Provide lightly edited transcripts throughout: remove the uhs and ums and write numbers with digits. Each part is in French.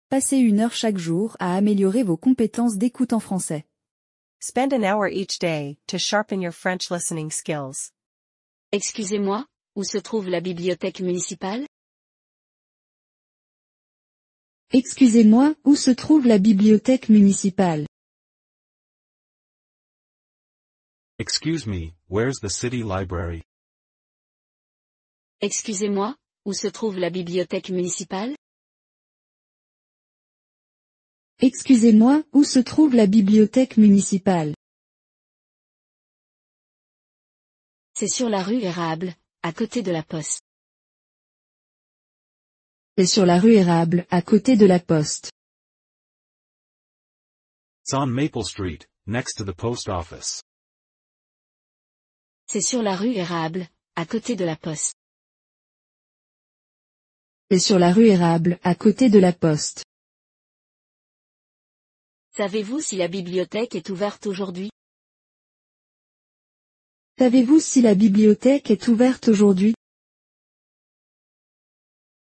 Passez 1 heure chaque jour à améliorer vos compétences d'écoute en français. Spend an hour each day to sharpen your French listening skills. Excusez-moi, où se trouve la bibliothèque municipale? Excusez-moi, où se trouve la bibliothèque municipale? Excuse me, where's the city library? Excusez-moi, où se trouve la bibliothèque municipale? Excusez-moi, où se trouve la bibliothèque municipale? C'est sur la rue Érable, à côté de la poste. C'est sur la rue Érable, à côté de la poste. It's on Maple Street, next to the post office. C'est sur la rue Érable, à côté de la poste. C'est sur la rue Érable, à côté de la poste. Savez-vous si la bibliothèque est ouverte aujourd'hui? Savez-vous si la bibliothèque est ouverte aujourd'hui?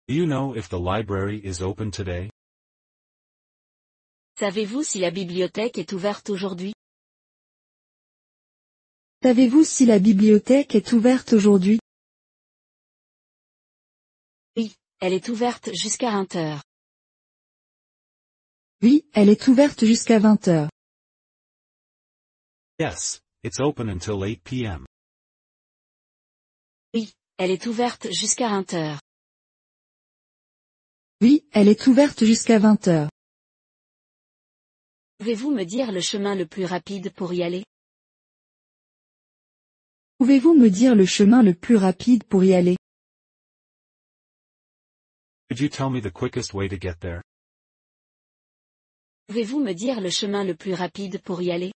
Do you know if the library is open today? Savez-vous si la bibliothèque est ouverte aujourd'hui? Savez-vous si la bibliothèque est ouverte aujourd'hui? Oui, elle est ouverte jusqu'à 20 heures. Oui, elle est ouverte jusqu'à 20 heures. Yes, it's open until 8 p.m. Oui, elle est ouverte jusqu'à 20 heures. Oui, elle est ouverte jusqu'à 20 heures. Pouvez-vous me dire le chemin le plus rapide pour y aller? Pouvez-vous me dire le chemin le plus rapide pour y aller? Could you tell me the quickest way to get there? Pouvez-vous me dire le chemin le plus rapide pour y aller?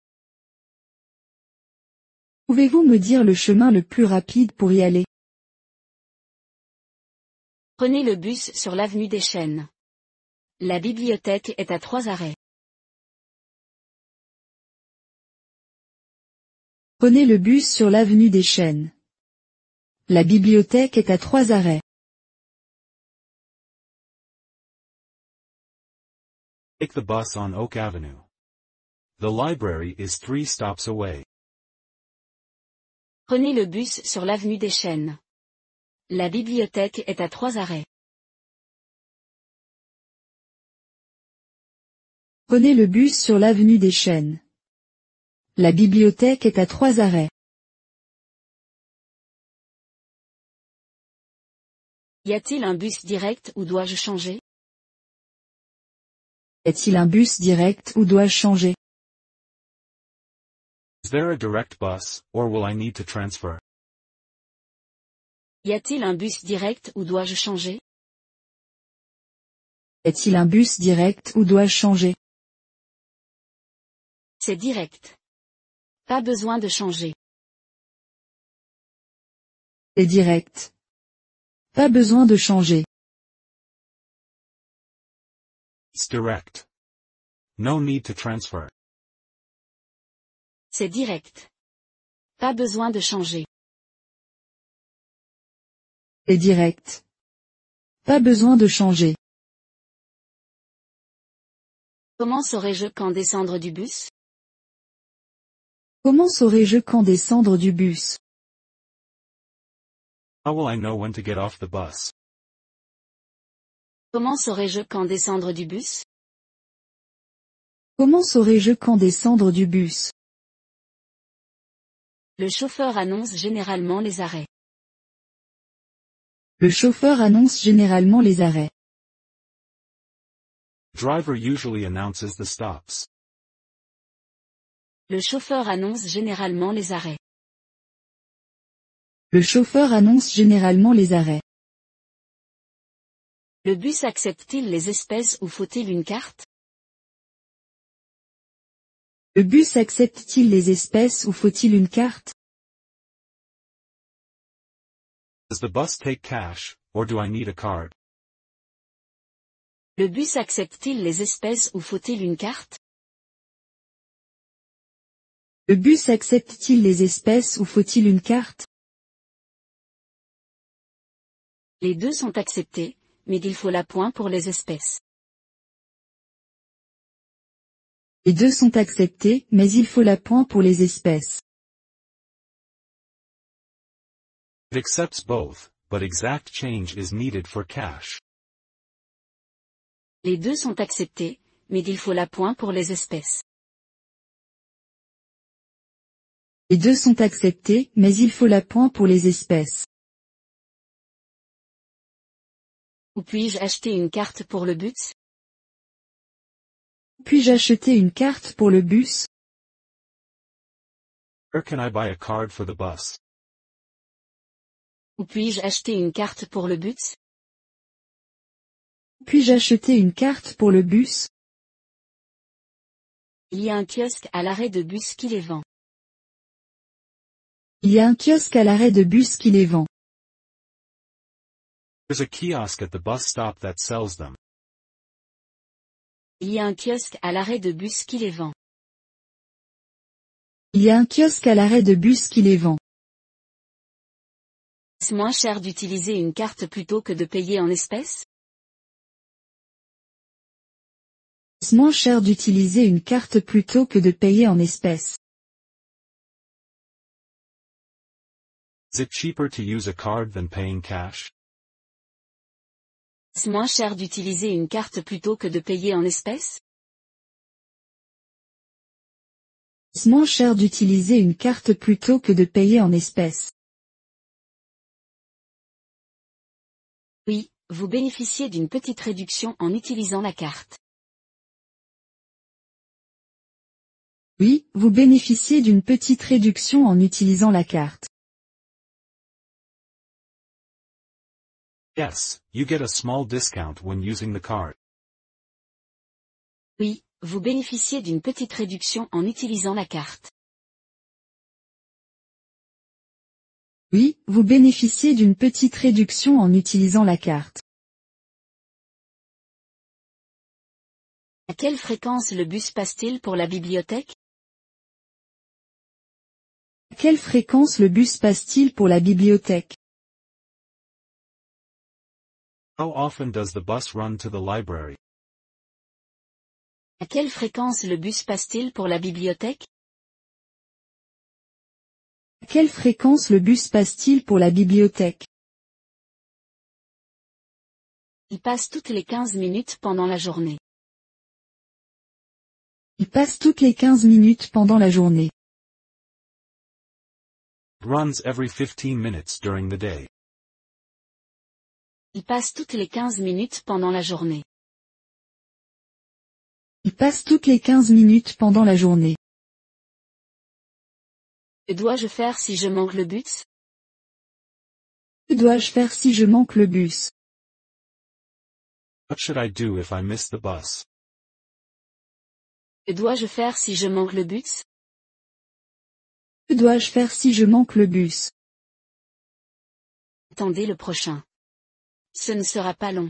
Pouvez-vous me dire le chemin le plus rapide pour y aller? Prenez le bus sur l'avenue des Chênes. La bibliothèque est à 3 arrêts. Prenez le bus sur l'avenue des Chênes. La bibliothèque est à 3 arrêts. Take the bus on Oak Avenue. The library is 3 stops away. Prenez le bus sur l'avenue des Chênes. La bibliothèque est à 3 arrêts. Prenez le bus sur l'avenue des Chênes. La bibliothèque est à 3 arrêts. Y a-t-il un bus direct ou dois-je changer? Y a-t-il un bus direct ou dois-je changer? Is there a direct bus, or will I need to transfer? Y a-t-il un bus direct ou dois-je changer? Y a-t-il un bus direct ou dois-je changer? C'est direct. Pas besoin de changer. C'est direct. Pas besoin de changer. It's direct. No need to transfer. C'est direct. Pas besoin de changer. C'est direct. Pas besoin de changer. Comment saurais-je quand descendre du bus? Comment saurais-je quand descendre du bus? How will I know when to get off the bus? Comment saurais-je quand descendre du bus? Comment saurais-je quand descendre du bus? Le chauffeur annonce généralement les arrêts. Le chauffeur annonce généralement les arrêts. Driver usually announces the stops. Le chauffeur annonce généralement les arrêts. Le chauffeur annonce généralement les arrêts. Le bus accepte-t-il les espèces ou faut-il une carte? Le bus accepte-t-il les espèces ou faut-il une carte? Does the bus take cash, or do I need a card? Le bus accepte-t-il les espèces ou faut-il une carte? Le bus accepte-t-il les espèces ou faut-il une carte? Les deux sont acceptés, mais il faut l'appoint pour les espèces. Les deux sont acceptés, mais il faut l'appoint pour les espèces. It accepts both, but exact change is needed for cash. Les deux sont acceptés, mais il faut l'appoint pour les espèces. Les deux sont acceptés, mais il faut l'appoint pour les espèces. Où puis-je acheter une carte pour le bus? Puis-je acheter une carte pour le bus? Where can I buy a card for the bus? Où puis-je acheter une carte pour le bus? Puis-je acheter une carte pour le bus? Il y a un kiosque à l'arrêt de bus qui les vend. Il y a un kiosque à l'arrêt de bus qui les vend. There's a kiosk at the bus stop that sells them. Il y a un kiosque à l'arrêt de bus qui les vend. Il y a un kiosque à l'arrêt de bus qui les vend. Est-ce moins cher d'utiliser une carte plutôt que de payer en espèces? Est-ce moins cher d'utiliser une carte plutôt que de payer en espèces? Is it cheaper to use a card than paying cash? Est-ce moins cher d'utiliser une carte plutôt que de payer en espèces? Est-ce moins cher d'utiliser une carte plutôt que de payer en espèces? Oui, vous bénéficiez d'une petite réduction en utilisant la carte. Oui, vous bénéficiez d'une petite réduction en utilisant la carte. Yes, you get a small discount when using the card. Oui, vous bénéficiez d'une petite réduction en utilisant la carte. Oui, vous bénéficiez d'une petite réduction en utilisant la carte. À quelle fréquence le bus passe-t-il pour la bibliothèque? À quelle fréquence le bus passe-t-il pour la bibliothèque? How often does the bus run to the library? À quelle fréquence le bus passe-t-il pour la bibliothèque? À quelle fréquence le bus passe-t-il pour la bibliothèque? Il passe toutes les 15 minutes pendant la journée. Il passe toutes les 15 minutes pendant la journée. It runs every 15 minutes during the day. Il passe toutes les 15 minutes pendant la journée. Il passe toutes les 15 minutes pendant la journée. Que dois-je faire si je manque le bus? Que dois-je faire si je manque le bus? What should I do if I miss the bus? Que dois-je faire si je manque le bus? Que dois-je faire si je manque le bus? Attendez le prochain. Ce ne sera pas long.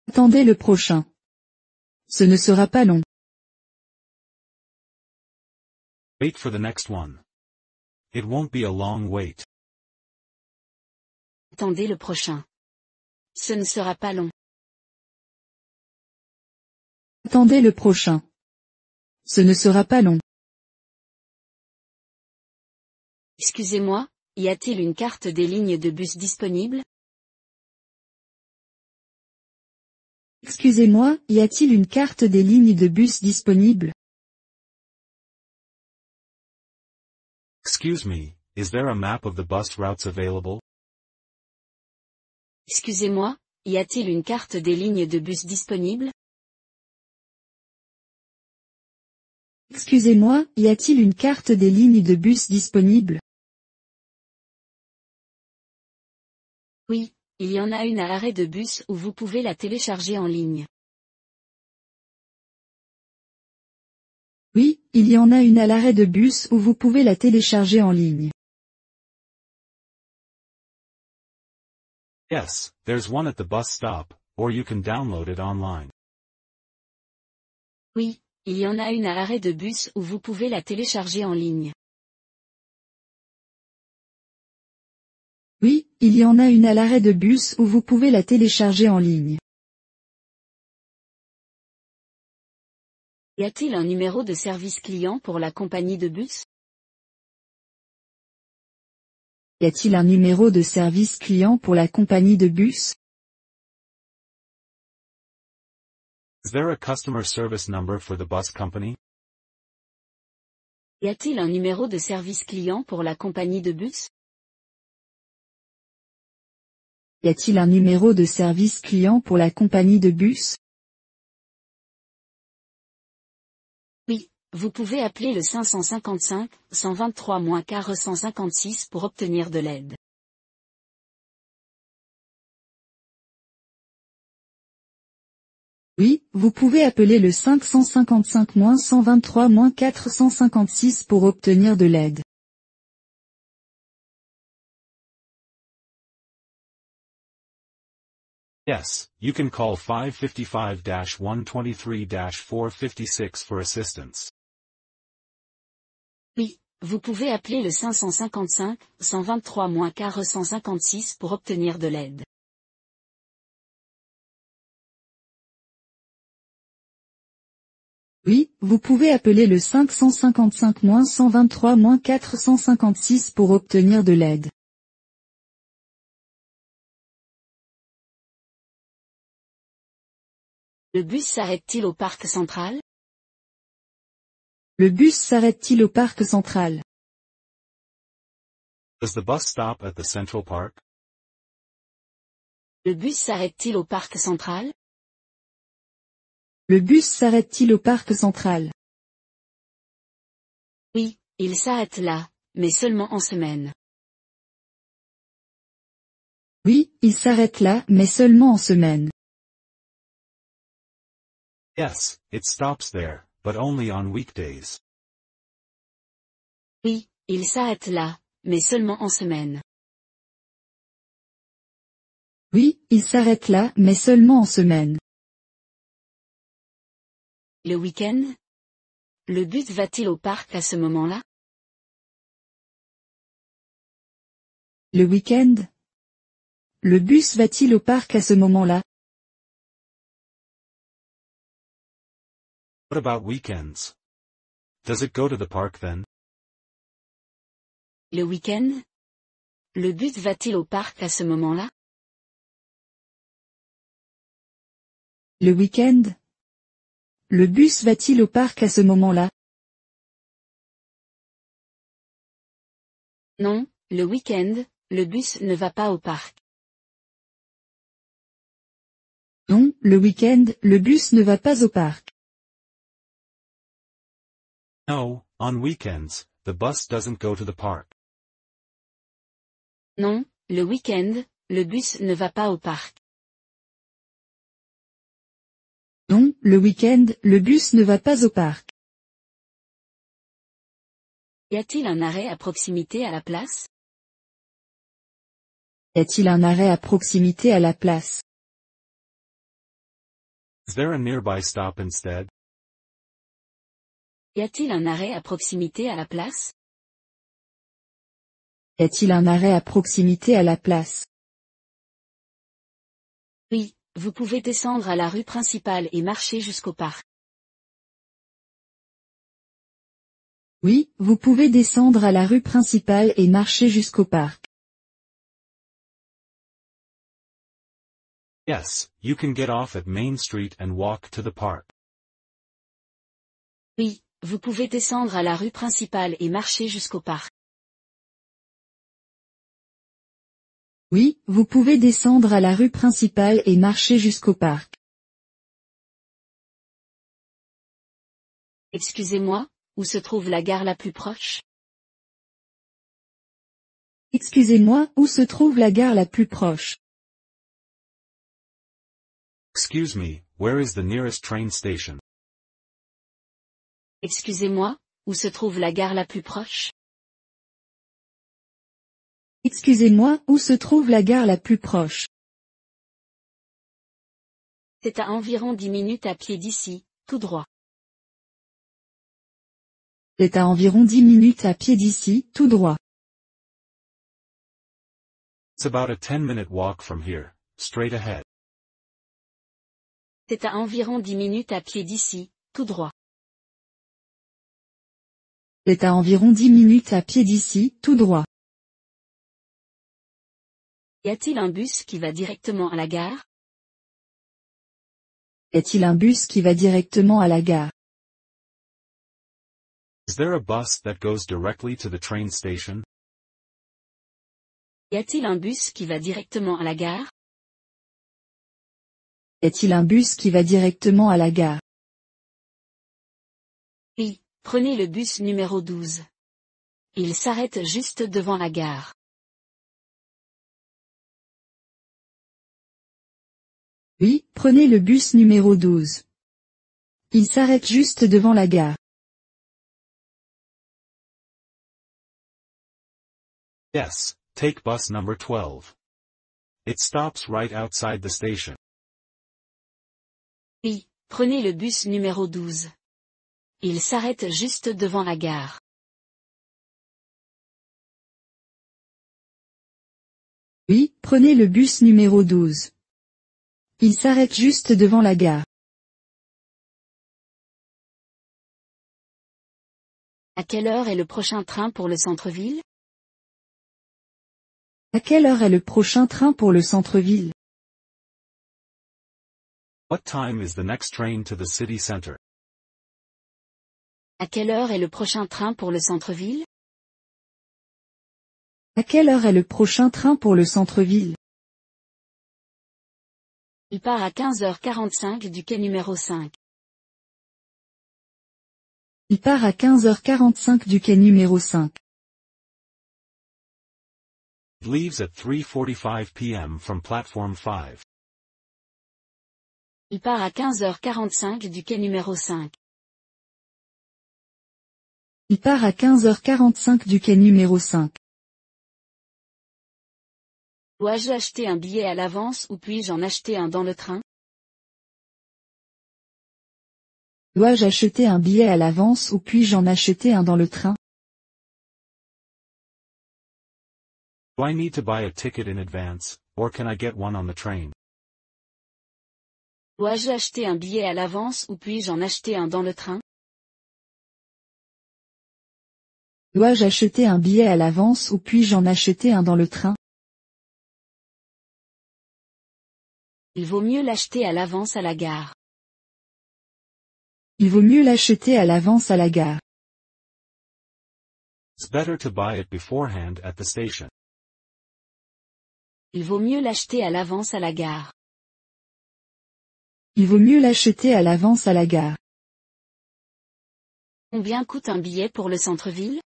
Attendez le prochain. Ce ne sera pas long. Wait for the next one. It won't be a long wait. Attendez le prochain. Ce ne sera pas long. Attendez le prochain. Ce ne sera pas long. Excusez-moi, y a-t-il une carte des lignes de bus disponible? Excusez-moi, y a-t-il une carte des lignes de bus disponible? Excuse me, is there a map of the bus routes available? Excusez-moi, y a-t-il une carte des lignes de bus disponible? Excusez-moi, y a-t-il une carte des lignes de bus disponible? Oui, il y en a une à l'arrêt de bus où vous pouvez la télécharger en ligne. Oui, il y en a une à l'arrêt de bus où vous pouvez la télécharger en ligne. Yes, there's one at the bus stop, or you can download it online. Oui, il y en a une à l'arrêt de bus où vous pouvez la télécharger en ligne. Oui, il y en a une à l'arrêt de bus où vous pouvez la télécharger en ligne. Y a-t-il un numéro de service client pour la compagnie de bus? Y a-t-il un numéro de service client pour la compagnie de bus? Is there a customer service number for the bus company? Y a-t-il un numéro de service client pour la compagnie de bus? Y a-t-il un numéro de service client pour la compagnie de bus? Oui, vous pouvez appeler le 555 123-156 pour obtenir de l'aide. Oui, vous pouvez appeler le 555-123-456 pour obtenir de l'aide. Yes, you can call 555-123-456 for assistance. Oui, vous pouvez appeler le 555 123-456 pour obtenir de l'aide. Oui, vous pouvez appeler le 555-123-456 pour obtenir de l'aide. Le bus s'arrête-t-il au parc central? Le bus s'arrête-t-il au parc central? Does the bus stop at the Central Park? Le bus s'arrête-t-il au parc central? Le bus s'arrête-t-il au parc central? Oui, il s'arrête là, mais seulement en semaine. Oui, il s'arrête là, mais seulement en semaine. Yes, it stops there, but only on weekdays. Oui, il s'arrête là, mais seulement en semaine. Oui, il s'arrête là, mais seulement en semaine. Le week-end? Le bus va-t-il au parc à ce moment-là? Le week-end? Le bus va-t-il au parc à ce moment-là? What about weekends? Does it go to the park then? Le week-end? Le bus va-t-il au parc à ce moment-là? Le week-end? Le bus va-t-il au parc à ce moment-là? Non, le week-end, le bus ne va pas au parc. Non, le week-end, le bus ne va pas au parc. No, on weekends, the bus doesn't go to the park. Non, le week-end, le bus ne va pas au parc. Non, le week-end, le bus ne va pas au parc. Y a-t-il un arrêt à proximité à la place? Y a-t-il un arrêt à proximité à la place? Is there a nearby stop instead? Y a-t-il un arrêt à proximité à la place? Y a-t-il un arrêt à proximité à la place? Oui, vous pouvez descendre à la rue principale et marcher jusqu'au parc. Oui, vous pouvez descendre à la rue principale et marcher jusqu'au parc. Yes, you can get off at Main Street and walk to the park. Oui, vous pouvez descendre à la rue principale et marcher jusqu'au parc. Oui, vous pouvez descendre à la rue principale et marcher jusqu'au parc. Excusez-moi, où se trouve la gare la plus proche? Excusez-moi, où se trouve la gare la plus proche? Excuse me, where is the nearest train station? Excusez-moi, où se trouve la gare la plus proche? Excusez-moi, où se trouve la gare la plus proche? C'est à environ 10 minutes à pied d'ici, tout droit. C'est à environ 10 minutes à pied d'ici, tout droit. It's about a 10-minute walk from here, straight ahead. C'est à environ 10 minutes à pied d'ici, tout droit. C'est à environ 10 minutes à pied d'ici, tout droit. Y a-t-il un bus qui va directement à la gare? Est-il un bus qui va directement à la gare? Is there a bus that goes directly to the train station? Y a-t-il un bus qui va directement à la gare? Est-il un bus qui va directement à la gare? Oui, prenez le bus numéro 12. Il s'arrête juste devant la gare. Oui, prenez le bus numéro 12. Il s'arrête juste devant la gare. Yes, take bus number 12. It stops right outside the station. Oui, prenez le bus numéro 12. Il s'arrête juste devant la gare. Oui, prenez le bus numéro 12. Il s'arrête juste devant la gare. À quelle heure est le prochain train pour le centre-ville? À quelle heure est le prochain train pour le centre-ville? What time is the next train to the city center? À quelle heure est le prochain train pour le centre-ville? À quelle heure est le prochain train pour le centre-ville? Il part à 15h45 du quai numéro 5. Il part à 15h45 du quai numéro 5. It leaves at 3:45 p.m. from platform 5. Il part à 15h45 du quai numéro 5. Il part à 15h45 du quai numéro 5. Dois-je acheter un billet à l'avance ou puis-je en acheter un dans le train? Dois-je acheter un billet à l'avance ou puis-je en acheter un dans le train? Do I need to buy a ticket in advance, or can I get one on the train? Dois-je acheter un billet à l'avance ou puis-je en acheter un dans le train? Dois-je acheter un billet à l'avance ou puis-je en acheter un dans le train? Il vaut mieux l'acheter à l'avance à la gare. Il vaut mieux l'acheter à l'avance à la gare. It's better to buy it beforehand at the station. Il vaut mieux l'acheter à l'avance à la gare. Il vaut mieux l'acheter à l'avance à la gare. Combien coûte un billet pour le centre-ville?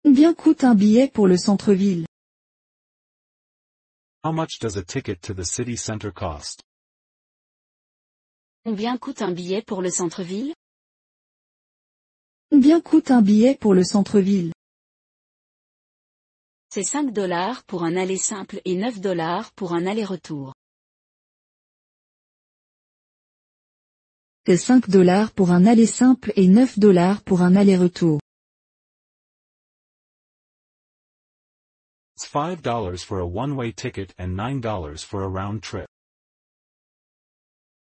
Combien coûte un billet pour le centre-ville? How much does a ticket to the city center cost? Combien coûte un billet pour le centre-ville? Combien coûte un billet pour le centre-ville? C'est $5 pour un aller simple et $9 pour un aller-retour. C'est $5 pour un aller simple et $9 pour un aller-retour. It's $5 for a one-way ticket and $9 for a round trip.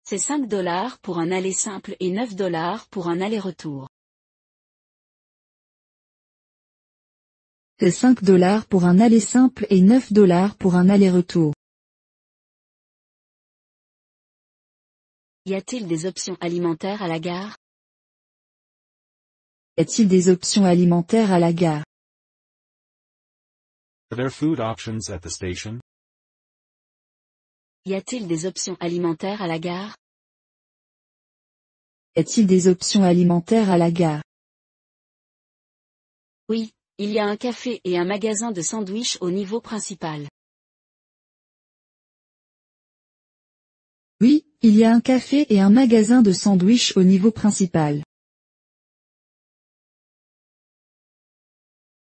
C'est $5 pour un aller simple et $9 pour un aller-retour. C'est $5 pour un aller simple et $9 pour un aller-retour. Y a-t-il des options alimentaires à la gare? Y a-t-il des options alimentaires à la gare? Are there food options at the station? Y a-t-il des options alimentaires à la gare? Y a-t-il des options alimentaires à la gare? Oui, il y a un café et un magasin de sandwichs au niveau principal. Oui, il y a un café et un magasin de sandwichs au niveau principal.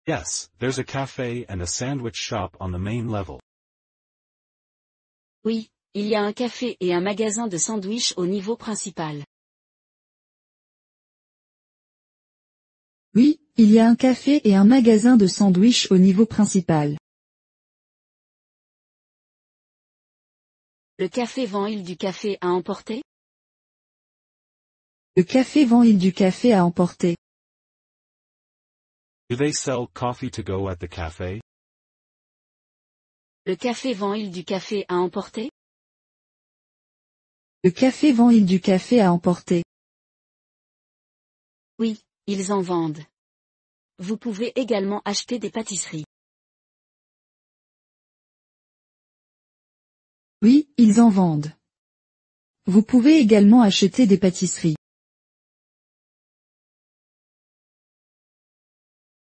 Yes, there's a cafe and a sandwich shop on the main level. Oui, il y a un café et un magasin de sandwichs au niveau principal. Oui, il y a un café et un magasin de sandwichs au niveau principal. Le café vend-il du café à emporter? Le café vend-il du café à emporter? Do they sell coffee to go at the cafe? Le café vend-il du café à emporter? Le café vend-il du café à emporter? Oui, ils en vendent. Vous pouvez également acheter des pâtisseries. Oui, ils en vendent. Vous pouvez également acheter des pâtisseries.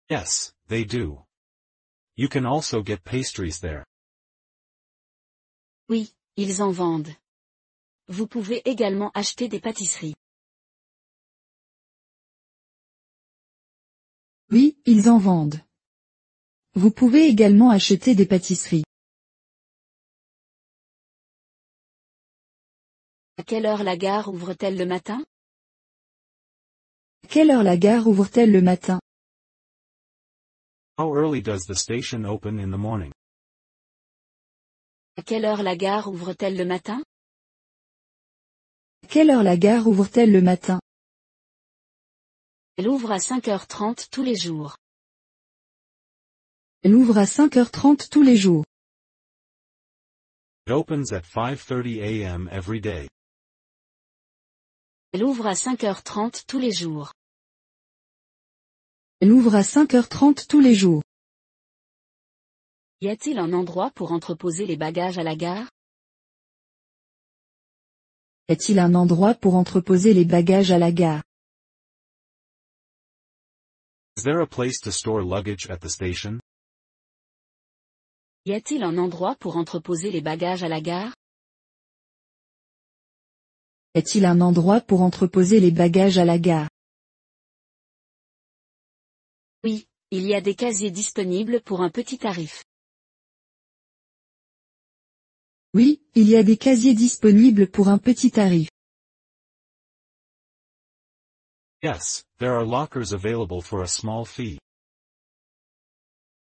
Yes, they do. You can also get pastries there. Oui, ils en vendent. Vous pouvez également acheter des pâtisseries. Oui, ils en vendent. Vous pouvez également acheter des pâtisseries. À quelle heure la gare ouvre-t-elle le matin? À quelle heure la gare ouvre-t-elle le matin? How early does the station open in the morning? À quelle heure la gare ouvre-t-elle le matin? À quelle heure la gare ouvre-t-elle le matin? Elle ouvre à 5h30 tous les jours. Elle ouvre à 5h30 tous les jours. It opens at 5:30 a.m. every day. Elle ouvre à 5h30 tous les jours. Elle ouvre à 5h30 tous les jours. Y a-t-il un endroit pour entreposer les bagages à la gare? Y a-t-il un endroit pour entreposer les bagages à la gare? Is there a place to store luggage at the station? Y a-t-il un endroit pour entreposer les bagages à la gare? Y a-t-il un endroit pour entreposer les bagages à la gare? Oui, il y a des casiers disponibles pour un petit tarif. Oui, il y a des casiers disponibles pour un petit tarif. Yes, there are lockers available for a small fee.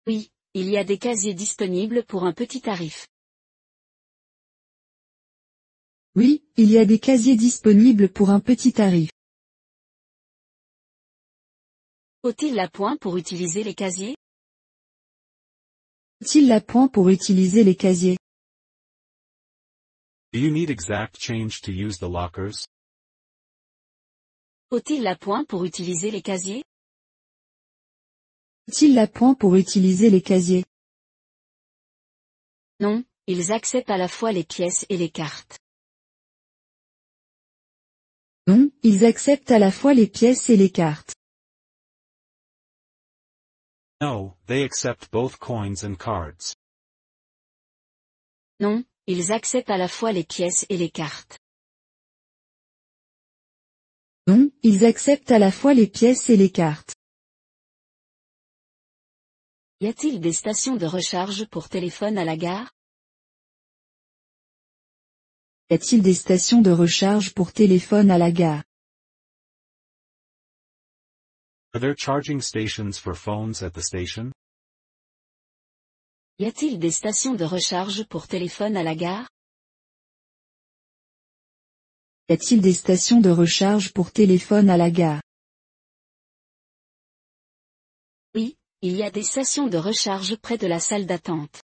Oui, il y a des casiers disponibles pour un petit tarif. Oui, il y a des casiers disponibles pour un petit tarif. Faut-il l'appoint pour utiliser les casiers? Faut-il l'appoint pour utiliser les casiers? Do you need exact change to use the lockers? Faut-il l'appoint pour utiliser les casiers? Faut-il l'appoint pour utiliser les casiers? Non, ils acceptent à la fois les pièces et les cartes. Non, ils acceptent à la fois les pièces et les cartes. No, they accept both coins and cards. Non, ils acceptent à la fois les pièces et les cartes. Non, ils acceptent à la fois les pièces et les cartes. Y a-t-il des stations de recharge pour téléphone à la gare? Y a-t-il des stations de recharge pour téléphone à la gare? Are there charging stations for phones at the station? Y a-t-il des stations de recharge pour téléphone à la gare? Y a-t-il des stations de recharge pour téléphone à la gare? Oui, il y a des stations de recharge près de la salle d'attente.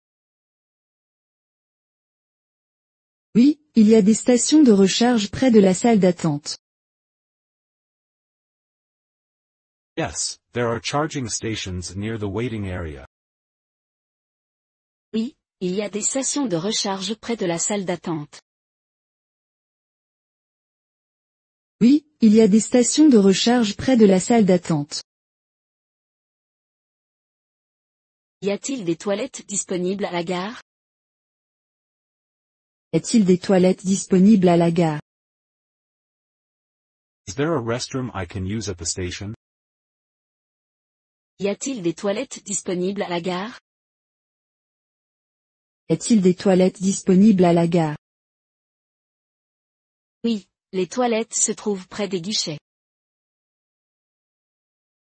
Oui, il y a des stations de recharge près de la salle d'attente. Yes, there are charging stations near the waiting area. Oui, il y a des stations de recharge près de la salle d'attente. Oui, il y a des stations de recharge près de la salle d'attente. Y a-t-il des toilettes disponibles à la gare? Y a-t-il des toilettes disponibles à la gare? Is there a restroom I can use at the station? Y a-t-il des toilettes disponibles à la gare? Y a-t-il des toilettes disponibles à la gare? Oui, les toilettes se trouvent près des guichets.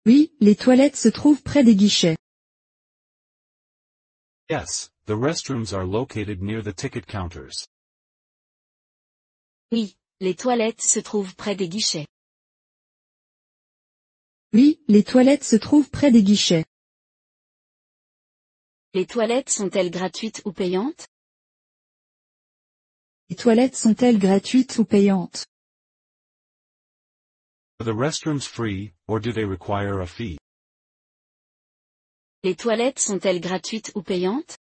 Oui, les toilettes se trouvent près des guichets. Yes, the restrooms are located near the ticket counters. Oui, les toilettes se trouvent près des guichets. Oui, les toilettes se trouvent près des guichets. Les toilettes sont-elles gratuites ou payantes? Les toilettes sont-elles gratuites ou payantes? Are the restrooms free, or do they require a fee? Les toilettes sont-elles gratuites ou payantes?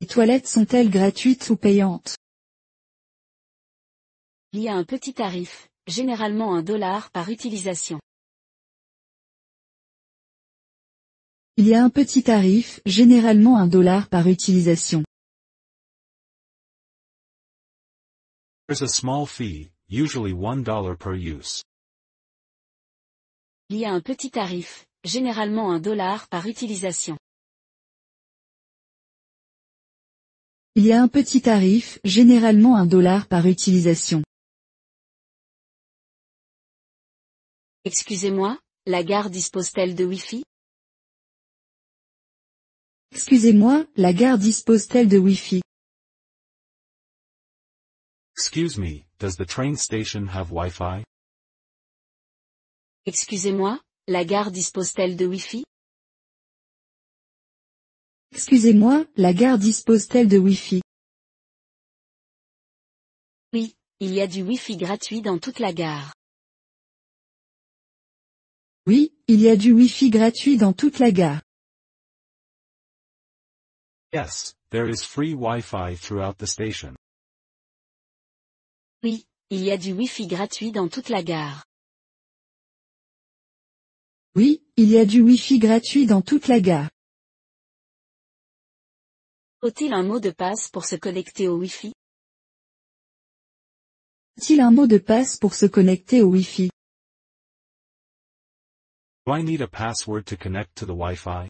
Les toilettes sont-elles gratuites ou payantes? Il y a un petit tarif, généralement $1 par utilisation. Il y a un petit tarif, généralement $1 par utilisation. There's a small fee, usually $1 per use. Il y a un petit tarif, généralement $1 par utilisation. Il y a un petit tarif, généralement $1 par utilisation. Excusez-moi, la gare dispose-t-elle de Wi-Fi? Excusez-moi, la gare dispose-t-elle de Wi-Fi? Excuse me, does the train station have Wi-Fi? Excusez-moi, la gare dispose-t-elle de Wi-Fi? Excusez-moi, la gare dispose-t-elle de Wi-Fi? Oui, il y a du Wi-Fi gratuit dans toute la gare. Oui, il y a du Wi-Fi gratuit dans toute la gare. Yes, there is free Wi-Fi throughout the station. Oui, il y a du Wi-Fi gratuit dans toute la gare. Oui, il y a du Wi-Fi gratuit dans toute la gare. Faut-il un mot de passe pour se connecter au Wi-Fi? Faut-il un mot de passe pour se connecter au Wi-Fi? Do I need a password to connect to the Wi-Fi?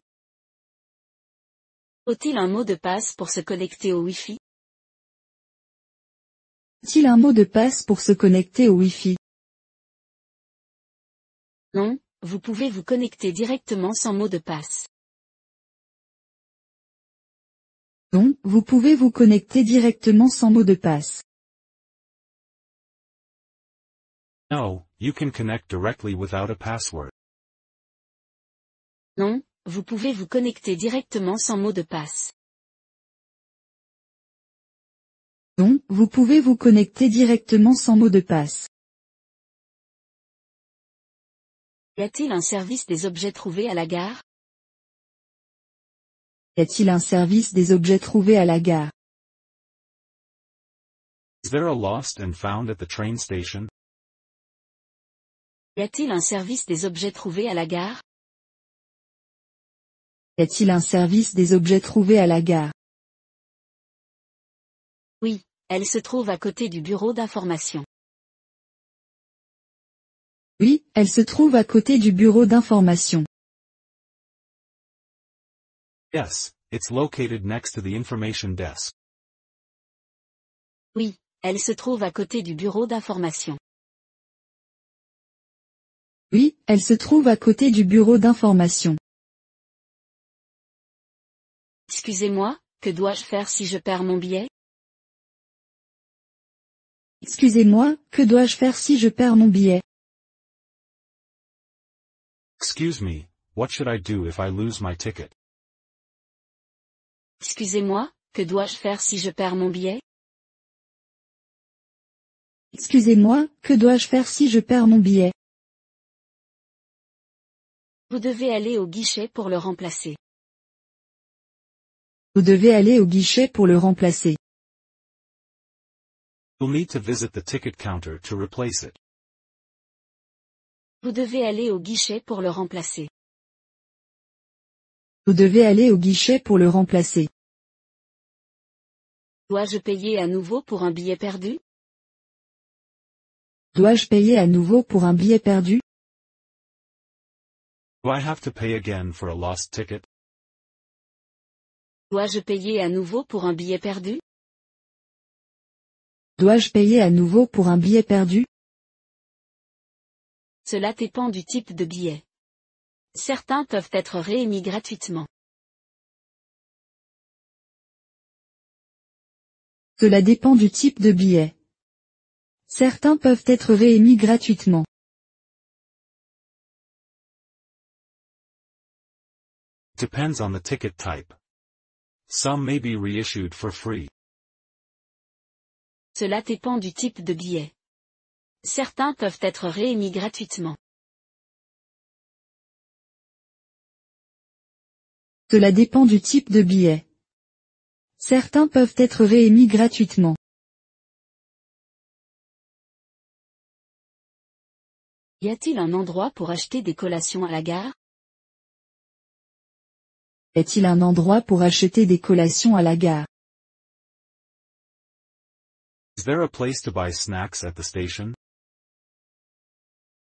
Faut-il un mot de passe pour se connecter au Wi-Fi? Faut-il un mot de passe pour se connecter au Wi-Fi? Non, vous pouvez vous connecter directement sans mot de passe. Non, vous pouvez vous connecter directement sans mot de passe. No, you can connect directly without a password. Non, vous pouvez vous connecter directement sans mot de passe. Non, vous pouvez vous connecter directement sans mot de passe. Y a-t-il un service des objets trouvés à la gare? Y a-t-il un service des objets trouvés à la gare? Is there a lost and found at the train station? Y a-t-il un service des objets trouvés à la gare? Y a-t-il un service des objets trouvés à la gare? Oui, elle se trouve à côté du bureau d'information. Oui, elle se trouve à côté du bureau d'information. Yes, it's located next to the information desk. Oui, elle se trouve à côté du bureau d'information. Oui, elle se trouve à côté du bureau d'information. Excusez-moi, que dois-je faire si je perds mon billet? Excusez-moi, que dois-je faire si je perds mon billet? Excuse me, what should I do if I lose my ticket? Excusez-moi, que dois-je faire si je perds mon billet? Excusez-moi, que dois-je faire si je perds mon billet? Vous devez aller au guichet pour le remplacer. Vous devez aller au guichet pour le remplacer. You'll need to visit the ticket counter to replace it. Vous devez aller au guichet pour le remplacer. Vous devez aller au guichet pour le remplacer. Dois-je payer à nouveau pour un billet perdu? Dois-je payer à nouveau pour un billet perdu? Do I have to pay again for a lost ticket? Dois-je payer à nouveau pour un billet perdu? Dois-je payer à nouveau pour un billet perdu? Cela dépend du type de billet. Certains peuvent être réémis gratuitement. Cela dépend du type de billet. Certains peuvent être réémis gratuitement. Depends on the ticket type. Some may be reissued for free. Cela dépend du type de billet. Certains peuvent être réémis gratuitement. Cela dépend du type de billet. Certains peuvent être réémis gratuitement. Y a-t-il un endroit pour acheter des collations à la gare? Est-il un endroit pour acheter des collations à la gare? Is there a place to buy snacks at the station?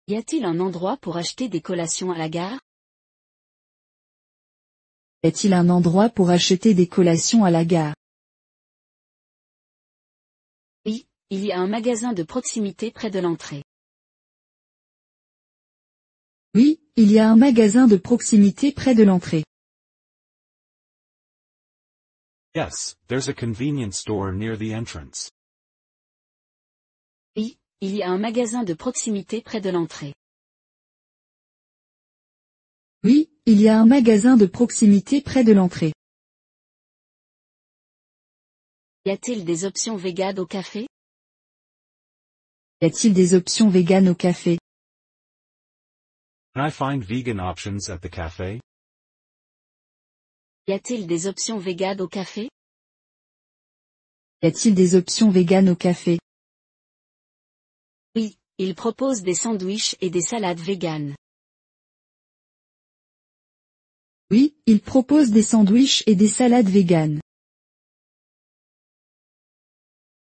Y a-t-il un endroit pour acheter des collations à la gare? Est-il un endroit pour acheter des collations à la gare? Oui, il y a un magasin de proximité près de l'entrée. Oui, il y a un magasin de proximité près de l'entrée. Yes, there's a convenience store near the entrance. Oui, il y a un magasin de proximité près de l'entrée. Oui, il y a un magasin de proximité près de l'entrée. Y a-t-il des options véganes au café? Y a-t-il des options véganes au café? Can I find vegan options at the cafe? Y a-t-il des options véganes au café? Y a-t-il des options véganes au café? Oui, il propose des sandwichs et des salades véganes. Oui, il propose des sandwichs et des salades véganes.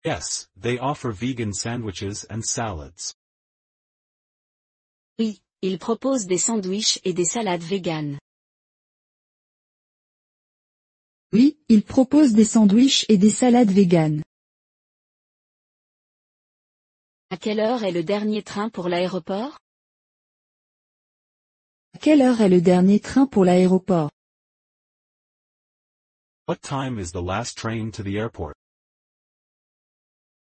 Yes, they offer vegan sandwiches and salads. Oui, il propose des sandwichs et des salades véganes. Oui, il propose des sandwichs et des salades véganes. À quelle heure est le dernier train pour l'aéroport? À quelle heure est le dernier train pour l'aéroport? What time is the last train to the airport?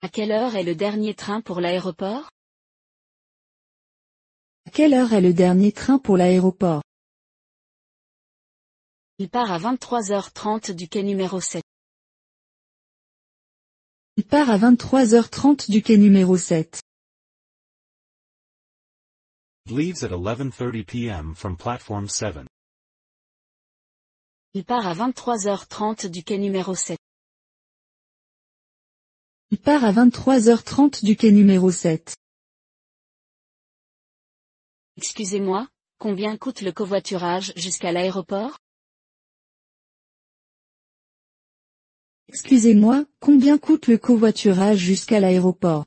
À quelle heure est le dernier train pour l'aéroport? À quelle heure est le dernier train pour l'aéroport? Il part à 23h30 du quai numéro 7. Il part à 23h30 du quai numéro 7. It leaves at 11:30 p.m. from platform 7. Il part à 23h30 du quai numéro 7. Il part à 23h30 du quai numéro 7. Excusez-moi, combien coûte le covoiturage jusqu'à l'aéroport? Excusez-moi, combien coûte le covoiturage jusqu'à l'aéroport?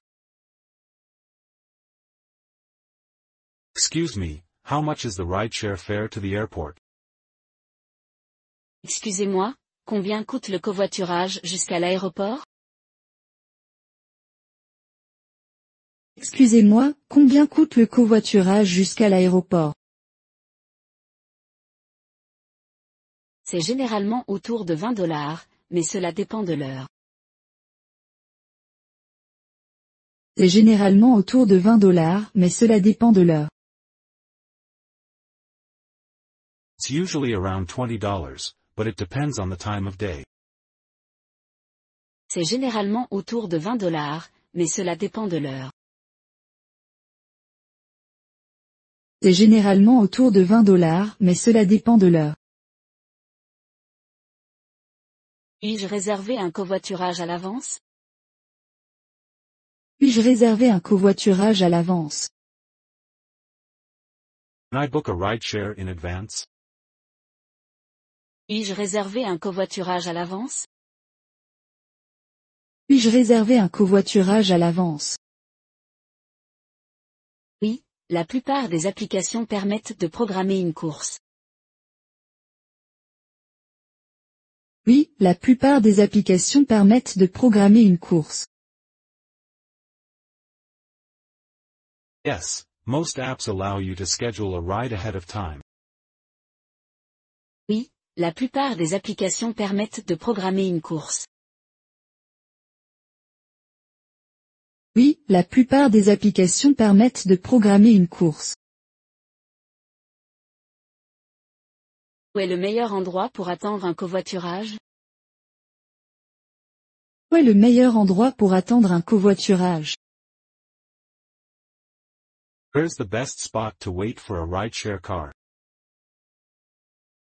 Excuse me, how much is the rideshare fare to the airport? Excusez-moi, combien coûte le covoiturage jusqu'à l'aéroport? Excusez-moi, combien coûte le covoiturage jusqu'à l'aéroport? C'est généralement autour de $20, mais cela dépend de l'heure. C'est généralement autour de $20, mais cela dépend de l'heure. It's usually around $20, but it depends on the time of day. C'est généralement autour de $20, mais cela dépend de l'heure. C'est généralement autour de $20, mais cela dépend de l'heure. Puis-je réserver un covoiturage à l'avance? Puis-je réserver un covoiturage à l'avance? Can I book a rideshare in advance? Puis-je réserver un covoiturage à l'avance? Puis-je réserver un covoiturage à l'avance? Oui, la plupart des applications permettent de programmer une course. Oui, la plupart des applications permettent de programmer une course. Yes, most apps allow you to schedule a ride ahead of time. Oui, la plupart des applications permettent de programmer une course. Oui, la plupart des applications permettent de programmer une course. Où est le meilleur endroit pour attendre un covoiturage? Où est le meilleur endroit pour attendre un covoiturage? Where's the best spot to wait for a rideshare car?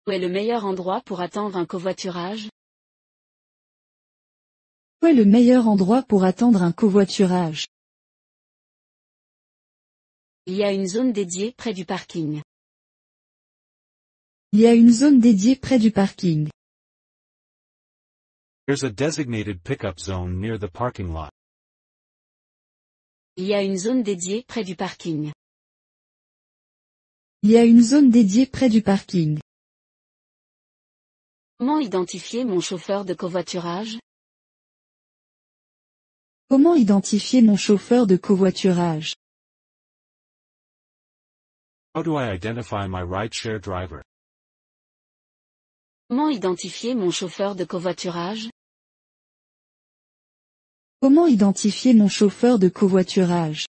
Où est le meilleur endroit pour attendre un covoiturage? Où est le meilleur endroit pour attendre un covoiturage? Il y a une zone dédiée près du parking. Il y a une zone dédiée près du parking. There's a designated pickup zone near the parking lot. Il y a une zone dédiée près du parking. Il y a une zone dédiée près du parking. Comment identifier mon chauffeur de covoiturage? Comment identifier mon chauffeur de covoiturage? How do I identify my rideshare driver? Comment identifier mon chauffeur de covoiturage? Comment identifier mon chauffeur de covoiturage?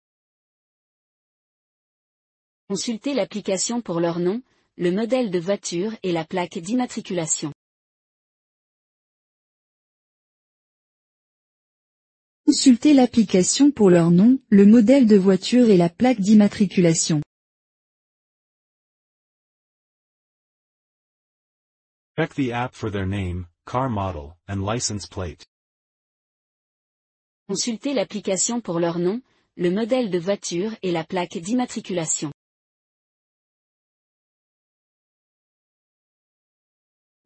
Consultez l'application pour leur nom, le modèle de voiture et la plaque d'immatriculation. Consultez l'application pour leur nom, le modèle de voiture et la plaque d'immatriculation. Check the app for their name, car model, and license plate. Consultez l'application pour leur nom, le modèle de voiture et la plaque d'immatriculation.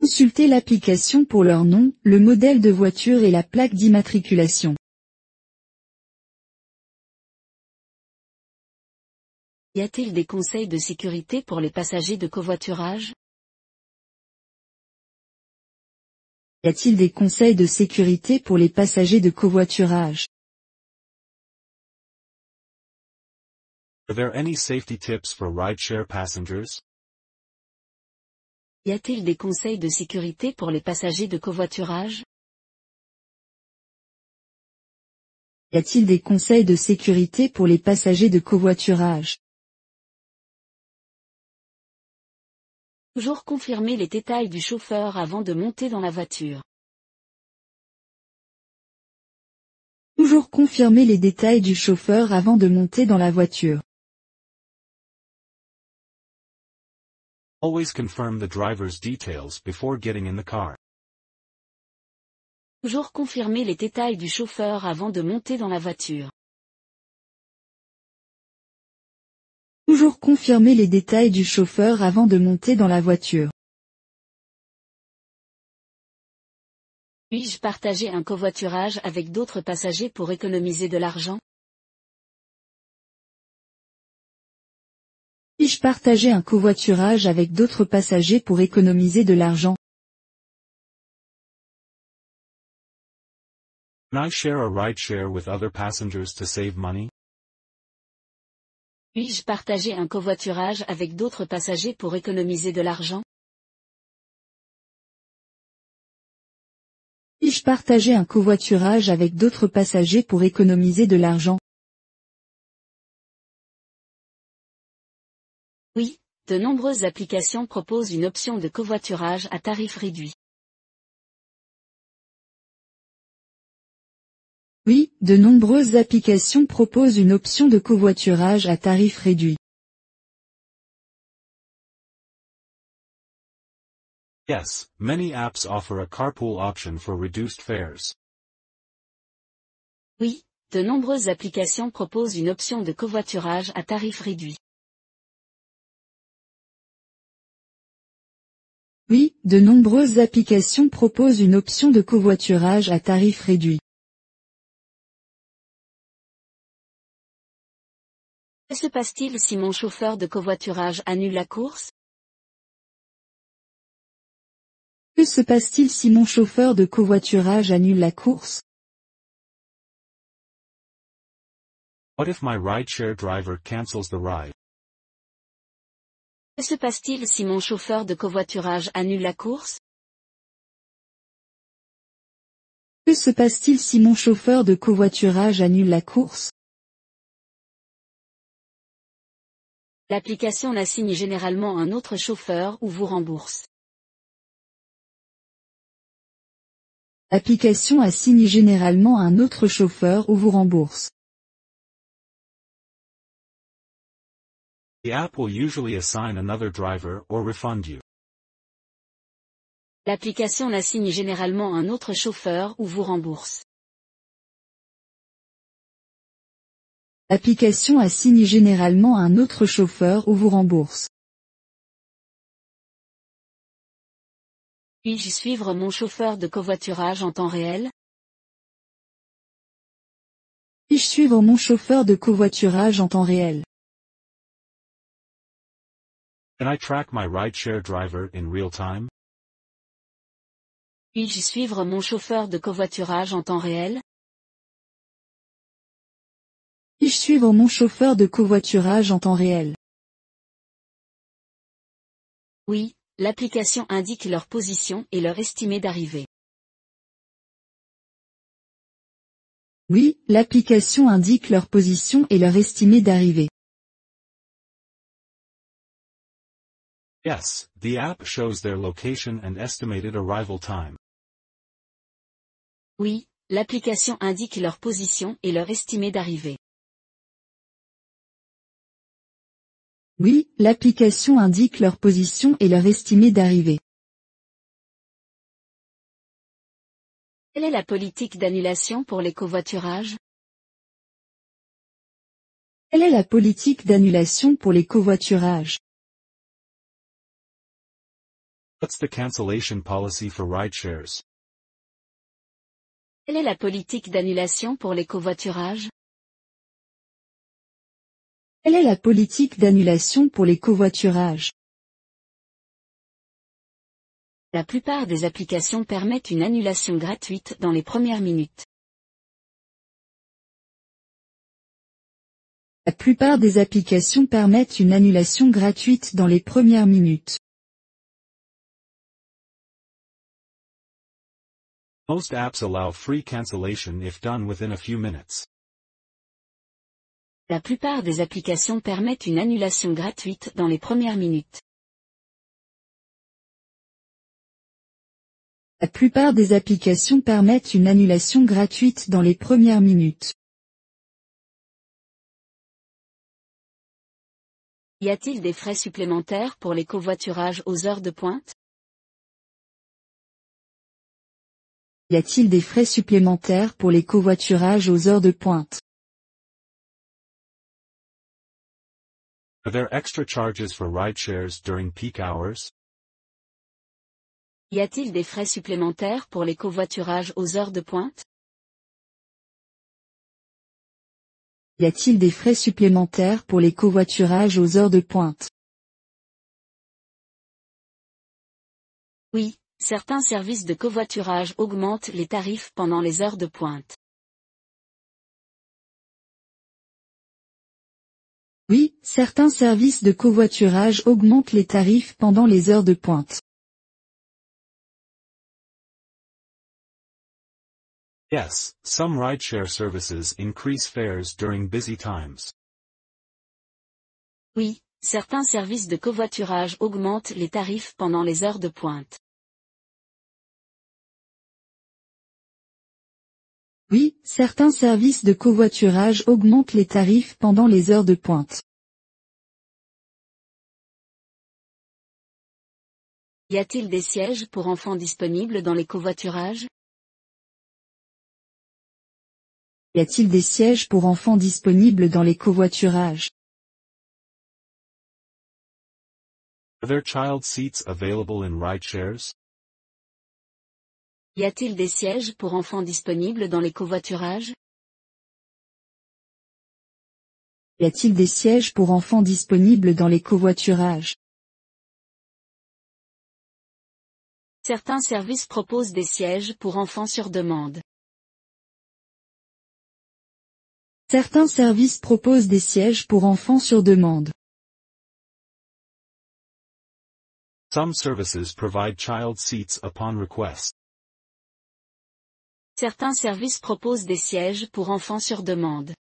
Consultez l'application pour leur nom, le modèle de voiture et la plaque d'immatriculation. Y a-t-il des conseils de sécurité pour les passagers de covoiturage? Y a-t-il des conseils de sécurité pour les passagers de covoiturage? Are there any safety tips for rideshare passengers? Y a-t-il des conseils de sécurité pour les passagers de covoiturage? Y a-t-il des conseils de sécurité pour les passagers de covoiturage? Toujours confirmer les détails du chauffeur avant de monter dans la voiture. Toujours confirmer les détails du chauffeur avant de monter dans la voiture. Always confirm the driver's details before getting in the car. Toujours confirmer les détails du chauffeur avant de monter dans la voiture. Toujours confirmer les détails du chauffeur avant de monter dans la voiture. Puis-je partager un covoiturage avec d'autres passagers pour économiser de l'argent? Puis-je partager un covoiturage avec d'autres passagers pour économiser de l'argent? Can I share a rideshare with other passengers to save money? Puis-je partager un covoiturage avec d'autres passagers pour économiser de l'argent? Puis-je partager un covoiturage avec d'autres passagers pour économiser de l'argent? Oui, de nombreuses applications proposent une option de covoiturage à tarif réduit. Oui, de nombreuses applications proposent une option de covoiturage à tarif réduit. Yes, many apps offer a carpool option for reduced fares. Oui, de nombreuses applications proposent une option de covoiturage à tarif réduit. Oui, de nombreuses applications proposent une option de covoiturage à tarif réduit. Que se passe-t-il si mon chauffeur de covoiturage annule la course? Que se passe-t-il si mon chauffeur de covoiturage annule la course? What if my rideshare driver cancels the ride? Que se passe-t-il si mon chauffeur de covoiturage annule la course? Que se passe-t-il si mon chauffeur de covoiturage annule la course? L'application assigne généralement un autre chauffeur ou vous rembourse. L'application assigne généralement un autre chauffeur ou vous rembourse. The app will usually assign another driver or refund you. L'application assigne généralement un autre chauffeur ou vous rembourse. L'application assigne généralement un autre chauffeur ou vous rembourse. Puis-je suivre mon chauffeur de covoiturage en temps réel? Puis-je suivre mon chauffeur de covoiturage en temps réel? Can I track my rideshare driver in real time? Puis-je suivre mon chauffeur de covoiturage en temps réel? Puis-je suivre mon chauffeur de covoiturage en temps réel? Oui, l'application indique leur position et leur estimé d'arrivée. Oui, l'application indique leur position et leur estimé d'arrivée. Yes, the app shows their location and estimated arrival time. Oui, l'application indique leur position et leur estimé d'arrivée. Oui, l'application indique leur position et leur estimé d'arrivée. Quelle est la politique d'annulation pour les covoiturages? Quelle est la politique d'annulation pour les covoiturages? What's the cancellation policy for rideshares? Quelle est la politique d'annulation pour les covoiturages? Quelle est la politique d'annulation pour les covoiturages? La plupart des applications permettent une annulation gratuite dans les premières minutes. La plupart des applications permettent une annulation gratuite dans les premières minutes. Most apps allow free cancellation if done within a few minutes. La plupart des applications permettent une annulation gratuite dans les premières minutes. La plupart des applications permettent une annulation gratuite dans les premières minutes. Y a-t-il des frais supplémentaires pour les covoiturages aux heures de pointe? Y a-t-il des frais supplémentaires pour les covoiturages aux heures de pointe? Are there extra charges for rideshares during peak hours? Y a-t-il des frais supplémentaires pour les covoiturages aux heures de pointe? Y a-t-il des frais supplémentaires pour les covoiturages aux heures de pointe? Oui, certains services de covoiturage augmentent les tarifs pendant les heures de pointe. Oui, certains services de covoiturage augmentent les tarifs pendant les heures de pointe. Yes, some rideshare services increase fares during busy times. Oui, certains services de covoiturage augmentent les tarifs pendant les heures de pointe. Oui, certains services de covoiturage augmentent les tarifs pendant les heures de pointe. Y a-t-il des sièges pour enfants disponibles dans les covoiturages? Y a-t-il des sièges pour enfants disponibles dans les covoiturages? Are there child seats available in rideshares? Y a-t-il des sièges pour enfants disponibles dans les covoiturages? Y a-t-il des sièges pour enfants disponibles dans les covoiturages? Certains services proposent des sièges pour enfants sur demande. Certains services proposent des sièges pour enfants sur demande. Some services provide child seats upon request. Certains services proposent des sièges pour enfants sur demande.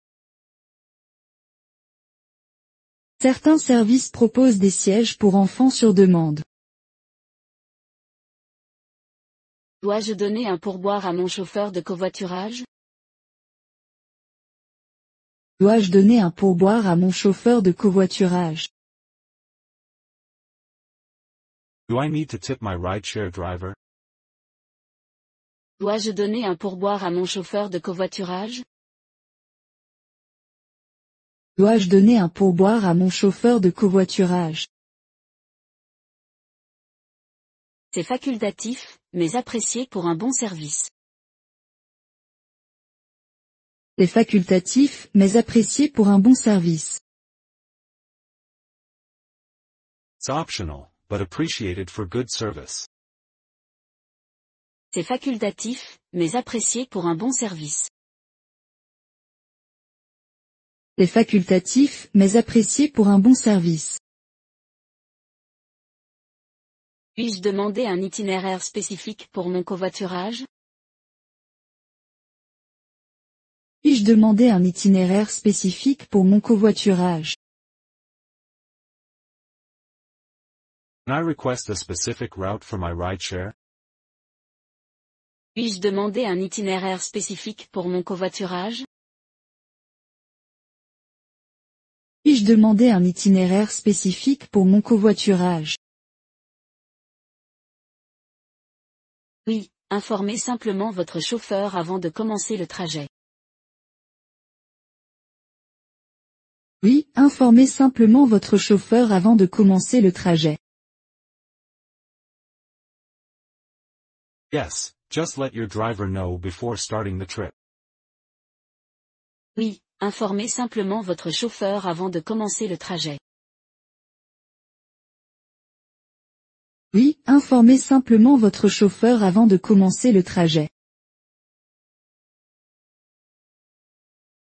Certains services proposent des sièges pour enfants sur demande. Dois-je donner un pourboire à mon chauffeur de covoiturage? Dois-je donner un pourboire à mon chauffeur de covoiturage? Do I need to tip my rideshare driver? Dois-je donner un pourboire à mon chauffeur de covoiturage? Dois-je donner un pourboire à mon chauffeur de covoiturage? C'est facultatif, mais apprécié pour un bon service. C'est facultatif, mais apprécié pour un bon service. It's optional, but appreciated for good service. C'est facultatif, mais apprécié pour un bon service. C'est facultatif, mais apprécié pour un bon service. Puis-je demander un itinéraire spécifique pour mon covoiturage? Puis-je demander un itinéraire spécifique pour mon covoiturage? Can I request a specific route for my rideshare? Puis-je demander un itinéraire spécifique pour mon covoiturage? Puis-je demander un itinéraire spécifique pour mon covoiturage? Oui, informez simplement votre chauffeur avant de commencer le trajet. Oui, informez simplement votre chauffeur avant de commencer le trajet. Yes, just let your driver know before starting the trip. Oui, informez simplement votre chauffeur avant de commencer le trajet. Oui, informez simplement votre chauffeur avant de commencer le trajet.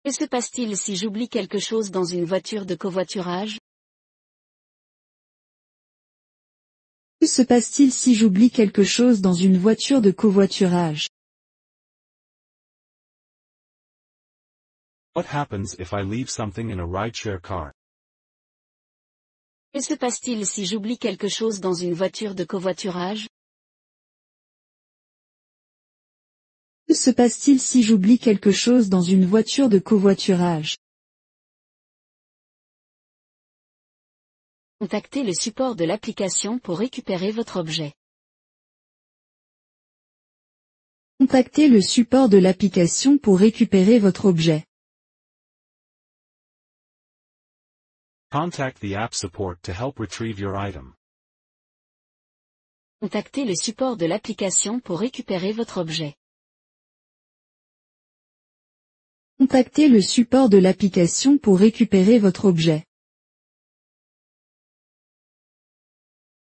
Que se passe-t-il si j'oublie quelque chose dans une voiture de covoiturage? Que se passe-t-il si j'oublie quelque chose dans une voiture de covoiturage? What happens if I leave something in a rideshare car? Que se passe-t-il si j'oublie quelque chose dans une voiture de covoiturage? Que se passe-t-il si j'oublie quelque chose dans une voiture de covoiturage? Contactez le support de l'application pour récupérer votre objet. Contactez le support de l'application pour récupérer votre objet. Contact the app support to help retrieve your item. Contactez le support de l'application pour récupérer votre objet. Contactez le support de l'application pour récupérer votre objet.